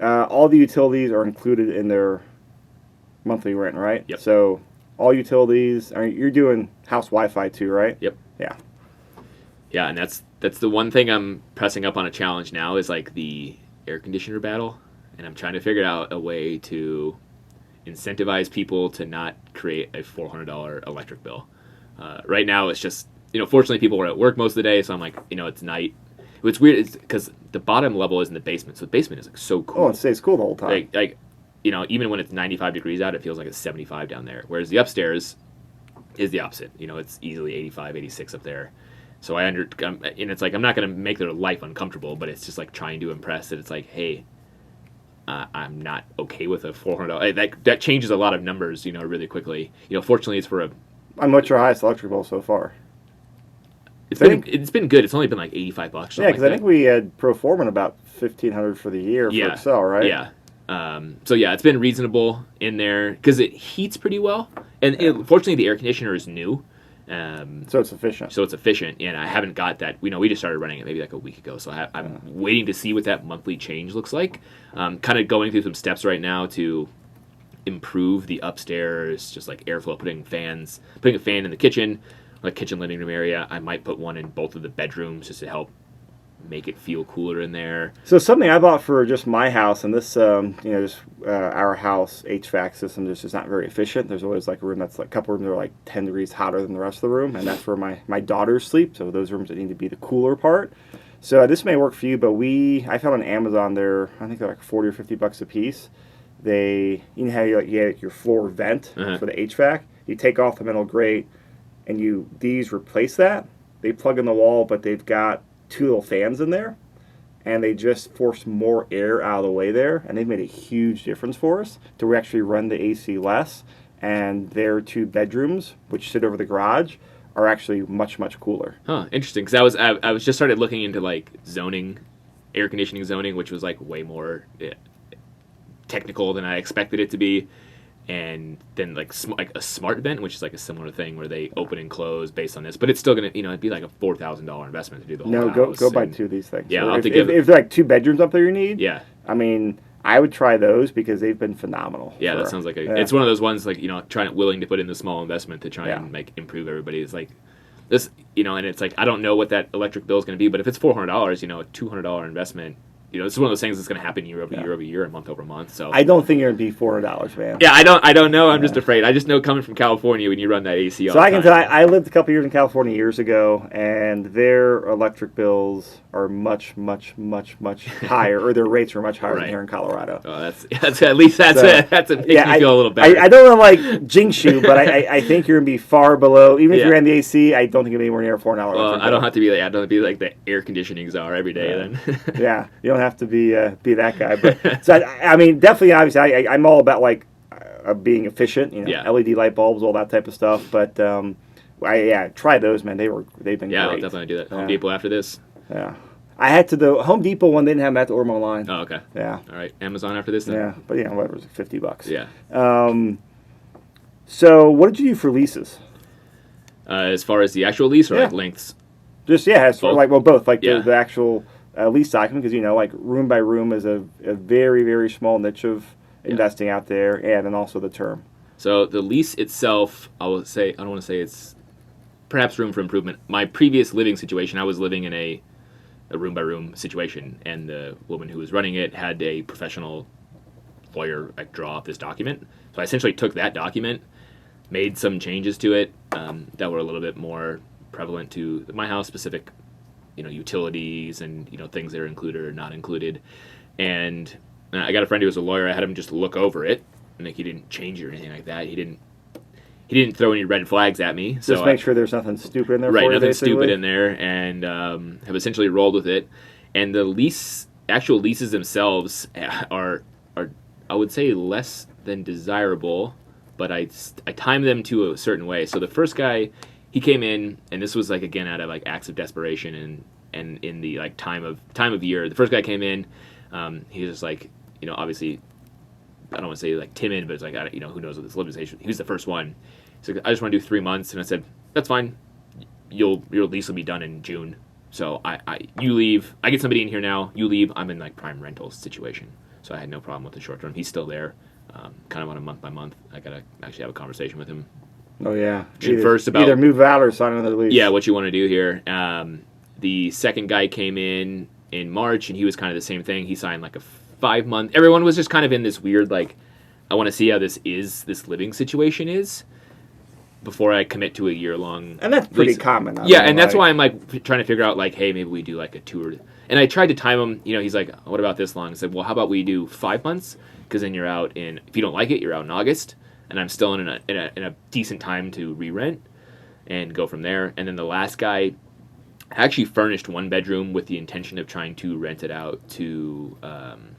all the utilities are included in their monthly rent, right? Yep. So all utilities. You're doing house Wi-Fi too, right? Yep. Yeah. Yeah, and that's the one thing I'm pressing up on a challenge now is like the air conditioner battle, and I'm trying to figure out a way to incentivize people to not create a $400 electric bill. Right now, it's just fortunately people are at work most of the day, so I'm like it's night. What's weird is because the bottom level is in the basement, so the basement is like so cool. Oh, it stays cool the whole time. Like even when it's 95 degrees out, it feels like it's 75 down there. Whereas the upstairs is the opposite. It's easily 85, 86 up there. So and it's like I'm not going to make their life uncomfortable, but it's just like trying to impress that it's like, hey, I'm not okay with a $400. That changes a lot of numbers, really quickly. Fortunately, it's for a. And what's your highest electric bill so far? It's been good. It's only been like $85. Yeah, because I think we had pro forma about $1,500 for the year for Excel, right? Yeah. So yeah, it's been reasonable in there because it heats pretty well, and fortunately the air conditioner is new. So it's efficient. And I haven't got that. We just started running it maybe like a week ago, so I'm waiting to see what that monthly change looks like. Kind of going through some steps right now to improve the upstairs, just like airflow, putting a fan in the kitchen, like kitchen living room area. I might put one in both of the bedrooms just to help make it feel cooler in there. So something I bought for just my house, and this, our house HVAC system just is not very efficient. There's always like a room that's like a couple rooms that are like 10 degrees hotter than the rest of the room, and that's where my daughters sleep. So those rooms that need to be the cooler part. So this may work for you, but I found on Amazon I think they're like $40 or $50 a piece. How you have your floor vent for the HVAC. You take off the metal grate, and these replace that. They plug in the wall, but they've got 2 little fans in there, and they just force more air out of the way there, and they've made a huge difference for us to actually run the AC less, and their 2 bedrooms, which sit over the garage, are actually much, much cooler. Huh, interesting, because I was just started looking into like zoning, air conditioning zoning, which was like way more technical than I expected it to be. And then like a smart vent, which is like a similar thing where they open and close based on this, but it's still gonna it'd be like a $4,000 investment to do the whole house. No, go buy 2 of these things. Yeah, so if they're like 2 bedrooms up there you need. Yeah, I mean, I would try those because they've been phenomenal. Yeah, that sounds like it's one of those ones like willing to put in the small investment to try and improve everybody. It's like this, and it's like I don't know what that electric bill is going to be, but if it's $400, a $200 investment. This is one of those things that's going to happen year over year and month over month. So I don't think you're going to be $400, man. Yeah, I don't know. I'm just afraid. I just know coming from California when you run that AC all the time. So I can tell I lived a couple years in California years ago, and their electric bills are much, much, much, much higher, or their rates are much higher than here in Colorado. Oh, that's at least that's makes me feel a little better. I don't want to like jinx you, but I think you're going to be far below. Even if you ran the AC, I don't think you'll be anywhere near $400. Well, I don't have to be like the air conditioning czar every day then. Yeah, you don't have to be that guy. But so I mean, definitely, obviously, I'm all about like being efficient. LED light bulbs, all that type of stuff. But try those, man. They've been great. Yeah, I'll definitely do that. Home Depot after this. Yeah. I had to the Home Depot one. They didn't have them at the Ormo line. Oh, okay. Yeah. All right. Amazon after this then? Yeah, but whatever, it was $50. Yeah. So what did you do for leases? As far as the actual lease or like lengths? Just as far like both like the actual lease document, because like room by room is a very, very small niche of investing out there, and then also the term. So the lease itself, I don't want to say it's perhaps room for improvement. My previous living situation, I was living in a room by room situation, and the woman who was running it had a professional lawyer draw up this document. So I essentially took that document, made some changes to it that were a little bit more prevalent to my house specific, utilities and things that are included or not included. And I got a friend who was a lawyer. I had him just look over it, and he didn't change it or anything like that. He didn't throw any red flags at me. So just make sure there's nothing stupid in there. Right, for you, nothing basically. stupid in there, and have essentially rolled with it. And the actual leases themselves are I would say less than desirable, but I timed them to a certain way. So the first guy, he came in, and this was again out of acts of desperation and in the time of year. The first guy came in, he was just obviously, I don't want to say timid, but it's who knows what this living situation. He was the first one. He's like, I just want to do 3 months, and I said, that's fine. Your lease will be done in June. So you leave. I get somebody in here now. You leave. I'm in prime rental situation. So I had no problem with the short term. He's still there, kind of on a month by month. I gotta actually have a conversation with him. Oh yeah. First about either move out or sign another lease. Yeah, what you want to do here. The second guy came in March, and he was kind of the same thing. He signed like a 5-month. Everyone was just kind of in this weird, like, I want to see how this living situation is before I commit to a year-long. And that's pretty common. Yeah, and that's why I'm like trying to figure out, like, hey, maybe we do like a tour. And I tried to time him. He's like, what about this long? I said, well, how about we do 5 months? Because then you're out in, if you don't like it, you're out in August, and I'm still in a decent time to re-rent and go from there. And then the last guy actually furnished 1 bedroom with the intention of trying to rent it out to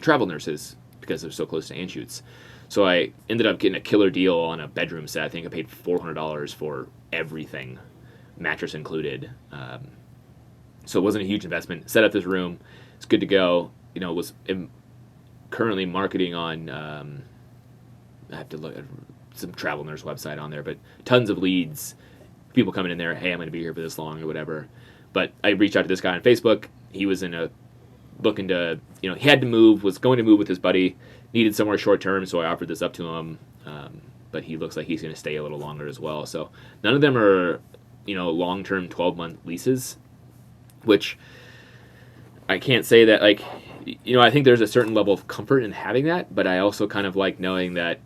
travel nurses because they're so close to Anschutz. So I ended up getting a killer deal on a bedroom set. I think I paid $400 for everything, mattress included. So it wasn't a huge investment. Set up this room. It's good to go. Was currently marketing on, I have to look at some travel nurse website on there, but tons of leads. People coming in there, hey, I'm going to be here for this long or whatever. But I reached out to this guy on Facebook. He was looking to, he had to move, was going to move with his buddy, needed somewhere short term, so I offered this up to him. But he looks like he's going to stay a little longer as well. So none of them are, long-term 12-month leases, which I can't say that, like, I think there's a certain level of comfort in having that, but I also kind of like knowing that,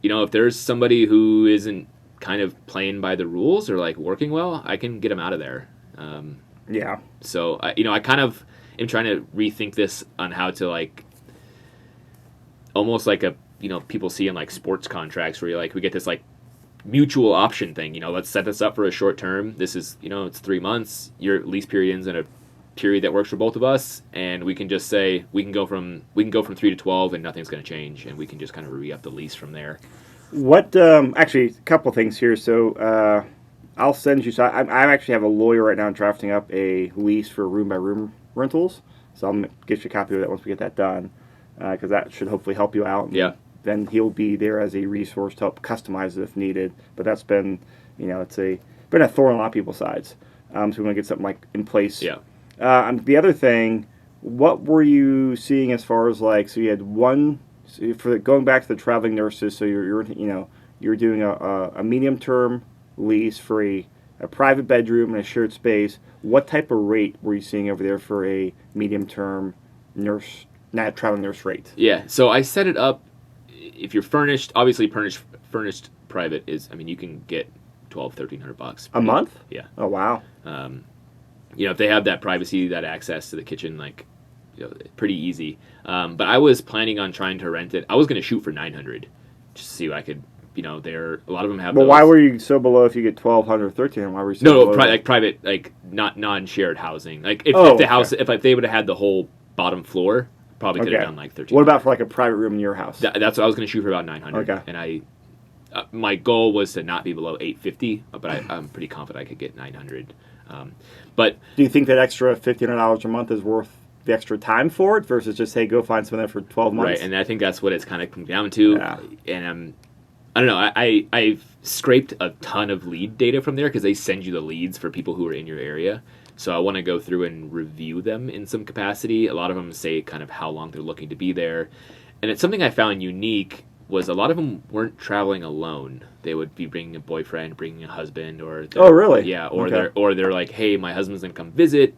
if there's somebody who isn't kind of playing by the rules or like working well, I can get them out of there. Yeah. So, I kind of am trying to rethink this on how to, like, almost like people see in like sports contracts where you're like, we get this like mutual option thing, let's set this up for a short term. This is, it's 3 months, your lease period ends in a period that works for both of us, and we can just say we can go from 3 to 12 and nothing's going to change, and we can just kind of re-up the lease from there. What actually, a couple things here. So I'll send you. So I actually have a lawyer right now drafting up a lease for room by room rentals. So I'll get you a copy of that once we get that done, because that should hopefully help you out. Yeah. Then he'll be there as a resource to help customize it if needed. But that's been, been a thorn on a lot of people's sides. So we want to get something like in place. Yeah. The other thing, what were you seeing as far as like? So you had one. So for going back to the traveling nurses, so you're doing a medium term lease for a private bedroom and a shared space. What type of rate were you seeing over there for a medium term not traveling nurse rate? Yeah, so I set it up. If you're furnished, obviously furnished private is, you can get $1,200-$1,300 a month. Yeah. Oh wow. If they have that privacy, that access to the kitchen, like, pretty easy. But I was planning on trying to rent it. I was going to shoot for $900 just to see what I could. A lot of them have. But why were you so below? If you get $1,200, $1,300, why were you so below? Like private, like not non-shared housing. Like if the house, if they would have had the whole bottom floor, probably could have done like $1,300. What about for like a private room in your house? That's what I was going to shoot for, about $900. Okay. And my goal was to not be below $850, but I'm pretty confident I could get $900. But do you think that extra $1,500 a month is worth the extra time for it versus just, hey, go find something for 12 months? Right, and I think that's what it's kind of come down to. Yeah. And I don't know. I've scraped a ton of lead data from there because they send you the leads for people who are in your area. So I want to go through and review them in some capacity. A lot of them say kind of how long they're looking to be there. And it's something I found unique was a lot of them weren't traveling alone. They would be bringing a boyfriend, bringing a husband, or oh really? Yeah, or they're like, hey, my husband's gonna come visit,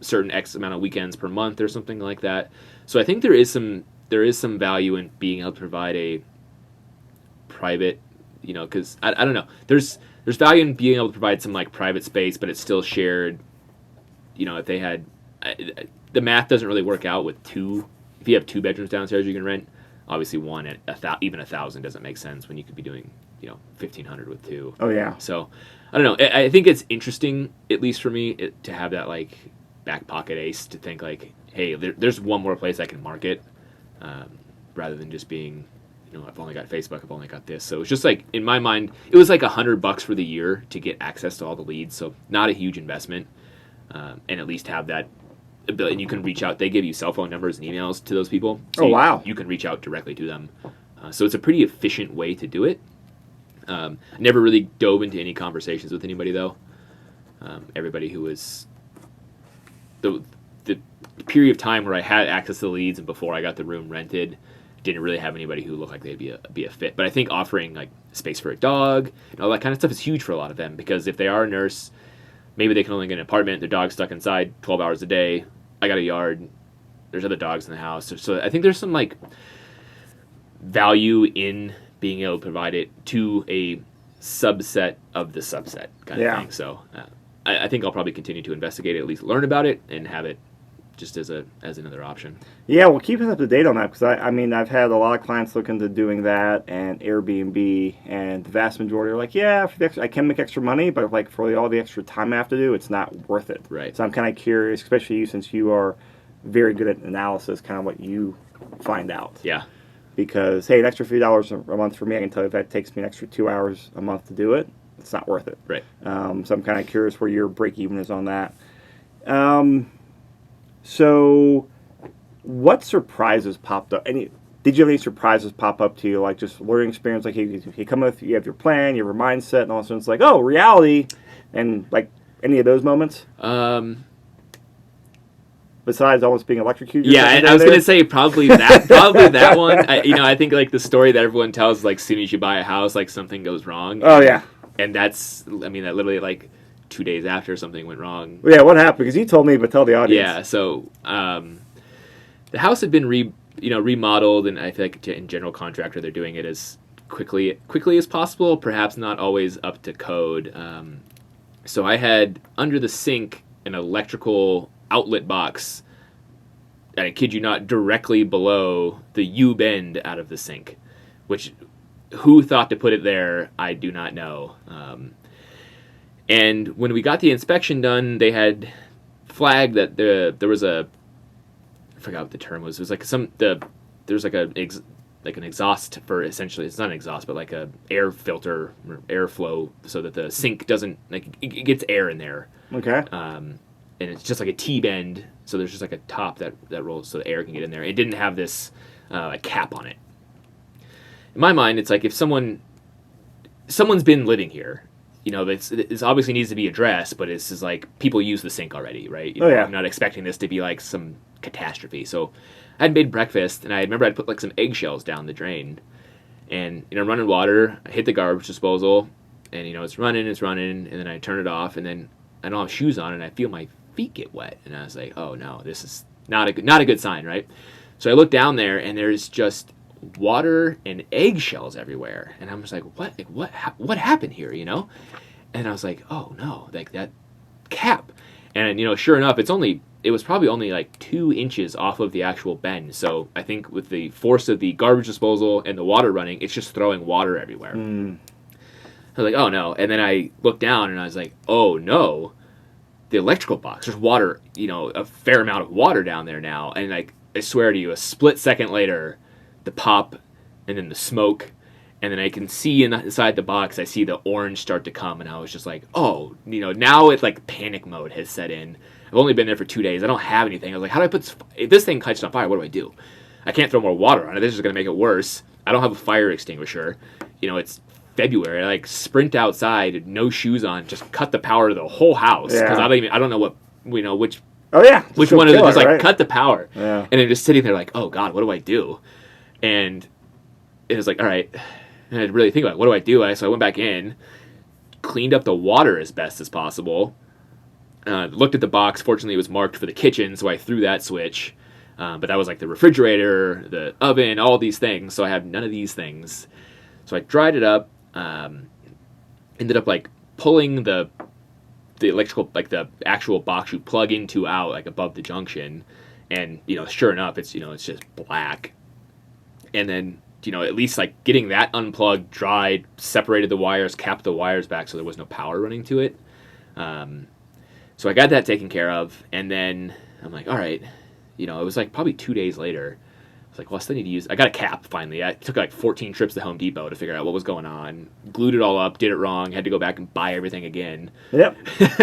certain X amount of weekends per month or something like that. So I think there is some value in being able to provide a private, because I don't know. There's value in being able to provide some like private space, but it's still shared. If they had, the math doesn't really work out with two. If you have 2 bedrooms downstairs, you can rent. Obviously, one at even 1,000 doesn't make sense when you could be doing 1,500 with 2. Oh yeah. So I don't know. I think it's interesting, at least for me, to have that like back pocket ace to think like, hey, there's one more place I can market, rather than just being, I've only got Facebook, I've only got this. So it's just like in my mind, it was like $100 for the year to get access to all the leads. So not a huge investment, and at least have that. And you can reach out. They give you cell phone numbers and emails to those people. So wow. You can reach out directly to them. So it's a pretty efficient way to do it. Never really dove into any conversations with anybody, though. Everybody who was... The period of time where I had access to the leads and before I got the room rented, didn't really have anybody who looked like they'd be a fit. But I think offering like space for a dog and all that kind of stuff is huge for a lot of them, because if they are a nurse... maybe they can only get an apartment. Their dog's stuck inside 12 hours a day. I got a yard. There's other dogs in the house. So I think there's some like value in being able to provide it to a subset of the subset kind of thing. So I think I'll probably continue to investigate it, at least learn about it, and have it just as another option. Yeah, well, keep us up to date on that, because I mean, I've had a lot of clients look into doing that and Airbnb, and the vast majority are like, yeah, for the extra, I can make extra money, but like for all the extra time I have to do, it's not worth it. Right. So I'm kind of curious, especially you, since you are very good at analysis, kind of what you find out. Yeah. Because, hey, an extra few dollars a month for me, I can tell you if that takes me an extra 2 hours a month to do it, it's not worth it. Right. So I'm kind of curious where your break even is on that. So what surprises popped up? Did you have any surprises pop up to you, like just learning experience? Like you come with, you have your plan, you have your mindset, and all of a sudden it's like, oh, reality, and like any of those moments? Besides almost being electrocuted. Yeah, I was gonna say probably that one. I think like the story that everyone tells, like, as soon as you buy a house, like something goes wrong. Oh yeah. And that literally like 2 days after something went wrong. Yeah, what happened? Because you told me, but tell the audience. Yeah, so the house had been remodeled, and I feel like in general contractor they're doing it as quickly as possible, perhaps not always up to code. So I had under the sink an electrical outlet box, I kid you not, directly below the U-bend out of the sink, which who thought to put it there, I do not know. And when we got the inspection done, they had flagged that there was I forgot what the term was. It was like there's like an exhaust for, essentially, it's not an exhaust, but like a air filter or airflow, so that the sink doesn't, like, it gets air in there. Okay. And it's just like a T-bend, so there's just like a top that rolls so the air can get in there. It didn't have this like cap on it. In my mind, it's like if someone's been living here, this obviously needs to be addressed, but it's just like people use the sink already, right? I'm not expecting this to be like some catastrophe. So I had made breakfast, and I remember I'd put like some eggshells down the drain, and I'm running water. I hit the garbage disposal, and it's running, and then I turn it off, and then I don't have shoes on, and I feel my feet get wet, and I was like, oh no, this is not a good sign, right? So I look down there, and there's just water and eggshells everywhere, and I'm just like, what happened here, And I was like, oh no, like that cap, and sure enough, it was probably only like 2 inches off of the actual bend. So I think with the force of the garbage disposal and the water running, it's just throwing water everywhere. I was like, oh no, and then I looked down, and I was like, oh no, the electrical box, there's water, a fair amount of water down there now, and like, I swear to you, a split second later, the pop, and then the smoke, and then I can see inside the box, I see the orange start to come, and I was just like, oh, now it's like panic mode has set in. I've only been there for 2 days, I don't have anything. I was like, how do I put if this thing catches on fire, what do I do? I can't throw more water on it, this is going to make it worse. I don't have a fire extinguisher, it's February. I like sprint outside, no shoes on, just cut the power to the whole house, because I don't know what, which which one of them, just like, right? Cut the power. And I'm just sitting there like, oh god, what do I do? And it was like, all right, and I'd really think about it, what do I do? So I went back in, cleaned up the water as best as possible, looked at the box. Fortunately, it was marked for the kitchen, so I threw that switch, but that was like the refrigerator, the oven, all these things, so I had none of these things. So I dried it up, ended up like pulling the electrical, like the actual box you plug into out, like above the junction, and sure enough, it's it's just black. And then at least like getting that unplugged, dried, separated the wires, capped the wires back so there was no power running to it. So I got that taken care of, and then I'm like, all right, it was like probably 2 days later. Like, well, I still need to use... I got a cap, finally. I took like 14 trips to Home Depot to figure out what was going on. Glued it all up, did it wrong, had to go back and buy everything again. Yep,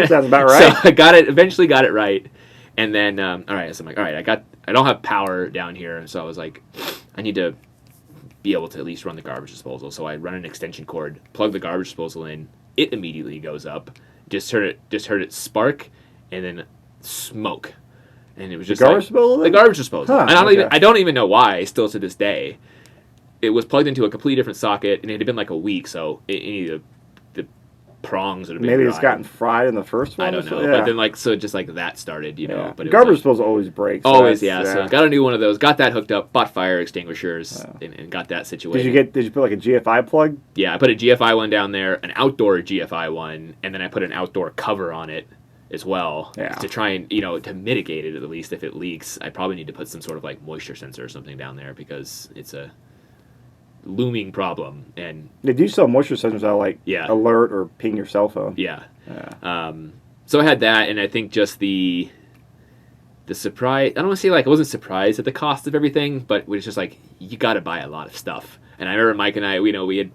sounds about right. So I eventually got it right. And then, all right, so I'm like, all right, I don't have power down here, so I was like, I need to be able to at least run the garbage disposal. So I run an extension cord, plug the garbage disposal in, it immediately goes up. Just heard it spark, and then smoke. And it was just the garbage disposal. Huh, and I don't even know why, still to this day. It was plugged into a completely different socket, and it had been like a week, so the prongs would have been Maybe dry. it's gotten fried in the first one. I don't know. Yeah. But then just like that started, you know. But garbage disposal always breaks. Always, yeah. So got a new one of those. Got that hooked up. Bought fire extinguishers and got that situated. Did you put like a GFI plug? Yeah, I put a GFI one down there, an outdoor GFI one, and then I put an outdoor cover on it as well to try and, to mitigate it at least if it leaks. I probably need to put some sort of like moisture sensor or something down there because it's a looming problem. And they do sell moisture sensors that'll like alert or ping your cell phone. Yeah. So I had that, and I think just the surprise. I don't want to say like I wasn't surprised at the cost of everything, but it was just like you got to buy a lot of stuff. And I remember Mike and I, we had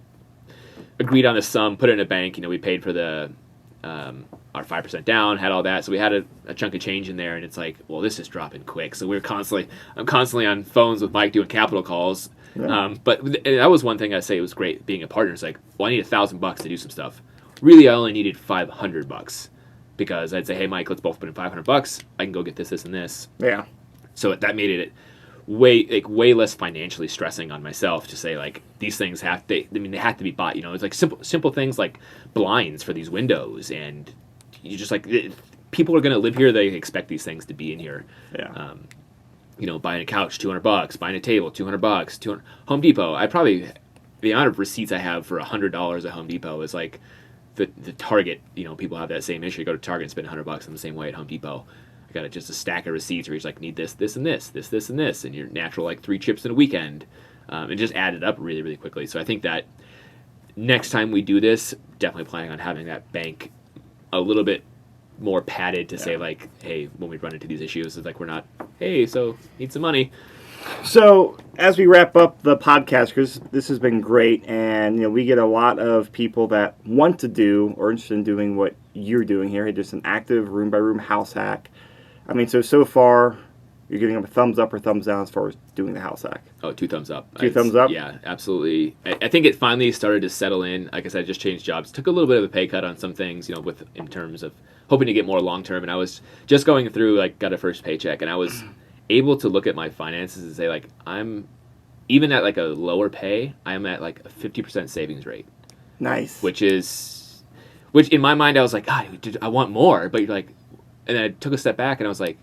agreed on a sum, put it in a bank. We paid for the our 5% down, had all that, so we had a chunk of change in there, and it's like, well, this is dropping quick. So I'm constantly on phones with Mike doing capital calls. Yeah. But that was one thing I say it was great being a partner. It's like, well, I need $1,000 to do some stuff. Really, I only needed $500 because I'd say, hey, Mike, let's both put in $500. I can go get this, and this. Yeah. So that made it way less financially stressing on myself to say like these things have to be bought. It's like simple things like blinds for these windows, and you just like people are going to live here. They expect these things to be in here. Yeah. Buying a couch, $200. Buying a table, $200. Home Depot. The amount of receipts I have for $100 at Home Depot is like the Target. People have that same issue. You go to Target and spend $100 in the same way at Home Depot. I got just a stack of receipts where you're like, need this, this, and this, this, and this, and your natural like 3 trips in a weekend. It just added up really, really quickly. So I think that next time we do this, definitely planning on having that bank a little bit more padded to say like, hey, when we run into these issues, it's like we're not, hey, so need some money. So as we wrap up the podcast, because this has been great, and we get a lot of people that want to do or interested in doing what you're doing here, just an active room by room house hack. So far, you're giving them a thumbs up or thumbs down as far as doing the house hack. Oh, 2 thumbs up. 2 thumbs up? Yeah, absolutely. I think it finally started to settle in. Like I said, I just changed jobs. Took a little bit of a pay cut on some things, in terms of hoping to get more long term. And I was just going through, like, got a first paycheck, and I was able to look at my finances and say, like, I'm, even at, like, a lower pay, I'm at, like, a 50% savings rate. Nice. Which in my mind, I was like, God, I want more. But you're like, and then I took a step back, and I was like,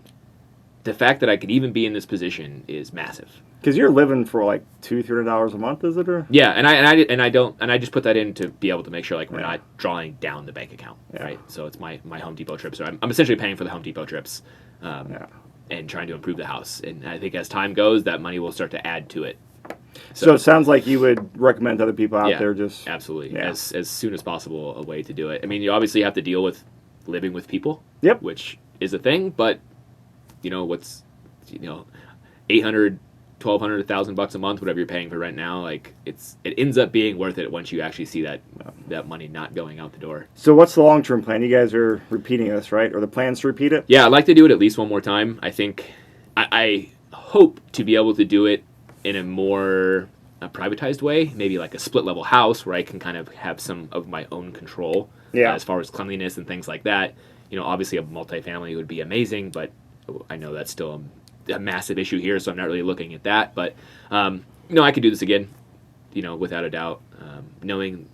the fact that I could even be in this position is massive. Because you're living for like $200-$300 a month, is it? Or? Yeah, and I just put that in to be able to make sure like we're not drawing down the bank account, right? So it's my Home Depot trips. So I'm essentially paying for the Home Depot trips, and trying to improve the house. And I think as time goes, that money will start to add to it. So it sounds like you would recommend to other people out there just absolutely as soon as possible a way to do it. You obviously have to deal with living with people, which is a thing, but what's $800, $1,200, $1,000 a month, whatever you're paying for rent now, like it ends up being worth it once you actually see that money not going out the door. So what's the long-term plan? You guys are repeating this, right? Or the plans to repeat it? Yeah, I'd like to do it at least one more time. I think I hope to be able to do it in a more privatized way, maybe like a split-level house where I can kind of have some of my own control as far as cleanliness and things like that. Obviously a multifamily would be amazing, but I know that's still a massive issue here, so I'm not really looking at that. But I could do this again, without a doubt. Knowing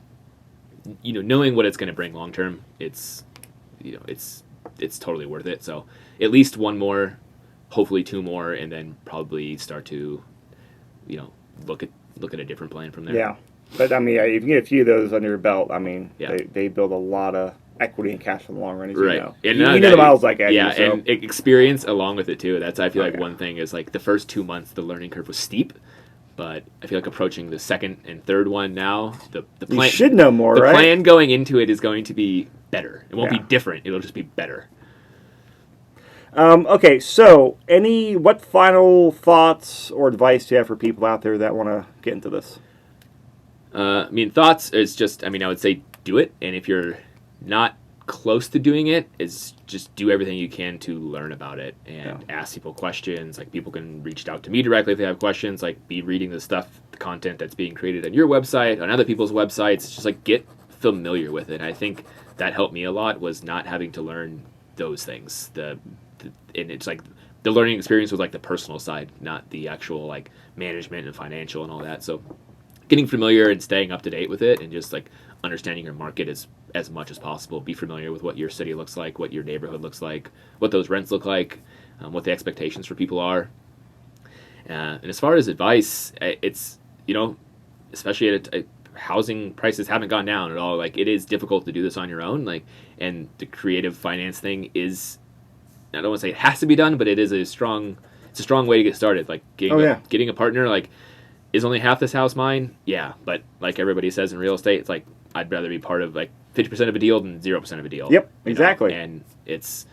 what it's going to bring long term, it's totally worth it. So at least one more, hopefully 2 more, and then probably start to, look at a different plan from there. Yeah, but you can get a few of those under your belt. They build a lot of equity and cash in the long run, as right. you know. And you know the models like Eddie. Yeah, so. And experience along with it too. That's I feel like one thing is like the first 2 months the learning curve was steep, but I feel like approaching the second and third one now, the plan you should know more. The right? plan going into it is going to be better. It won't be different. It'll just be better. Okay, so what final thoughts or advice do you have for people out there that want to get into this? Thoughts is just, I would say do it, and if you're not close to doing it, is just do everything you can to learn about it and ask people questions. Like people can reach out to me directly if they have questions, like be reading the content that's being created on your website, on other people's websites, just like get familiar with it. I think that helped me a lot, was not having to learn those things. And it's like the learning experience was like the personal side, not the actual like management and financial and all that. So getting familiar and staying up to date with it and just like understanding your market as much as possible. Be familiar with what your city looks like, what your neighborhood looks like, what those rents look like, what the expectations for people are. And as far as advice, it's, especially at housing prices haven't gone down at all. Like, it is difficult to do this on your own. Like, and the creative finance thing is, I don't want to say it has to be done, but it's a strong way to get started. Like, getting a partner, like, is only half this house mine? Yeah. But like everybody says in real estate, it's like, I'd rather be part of like 50% of a deal than 0% of a deal. Yep, exactly. And it's,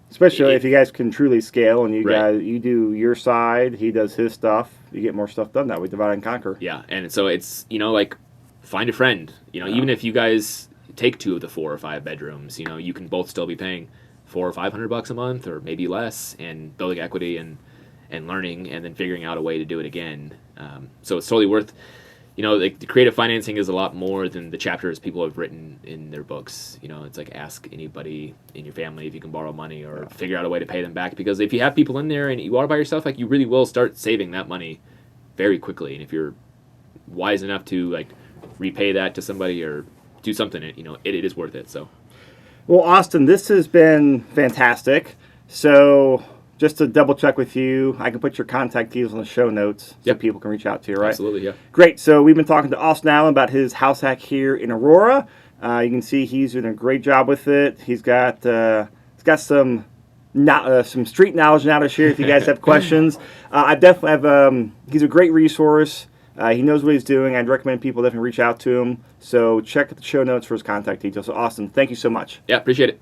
especially if you guys can truly scale and you do your side, he does his stuff, you get more stuff done that way, divide and conquer. Yeah, and so it's, like, find a friend. Even if you guys take 2 of the 4 or 5 bedrooms, you can both still be paying $400 or $500 a month, or maybe less, and building equity and learning, and then figuring out a way to do it again. So it's totally worth. Like, the creative financing is a lot more than the chapters people have written in their books. It's like, ask anybody in your family if you can borrow money, or figure out a way to pay them back. Because if you have people in there and you are by yourself, like, you really will start saving that money very quickly. And if you're wise enough to, like, repay that to somebody or do something, it is worth it. So, well, Austin, this has been fantastic. So, just to double check with you, I can put your contact details on the show notes so people can reach out to you, right? Absolutely, yeah. Great. So we've been talking to Austin Allan about his house hack here in Aurora. You can see he's doing a great job with it. He's got some street knowledge now to share if you guys have questions. I definitely have. He's a great resource. He knows what he's doing. I'd recommend people definitely reach out to him. So check the show notes for his contact details. So Austin, thank you so much. Yeah, appreciate it.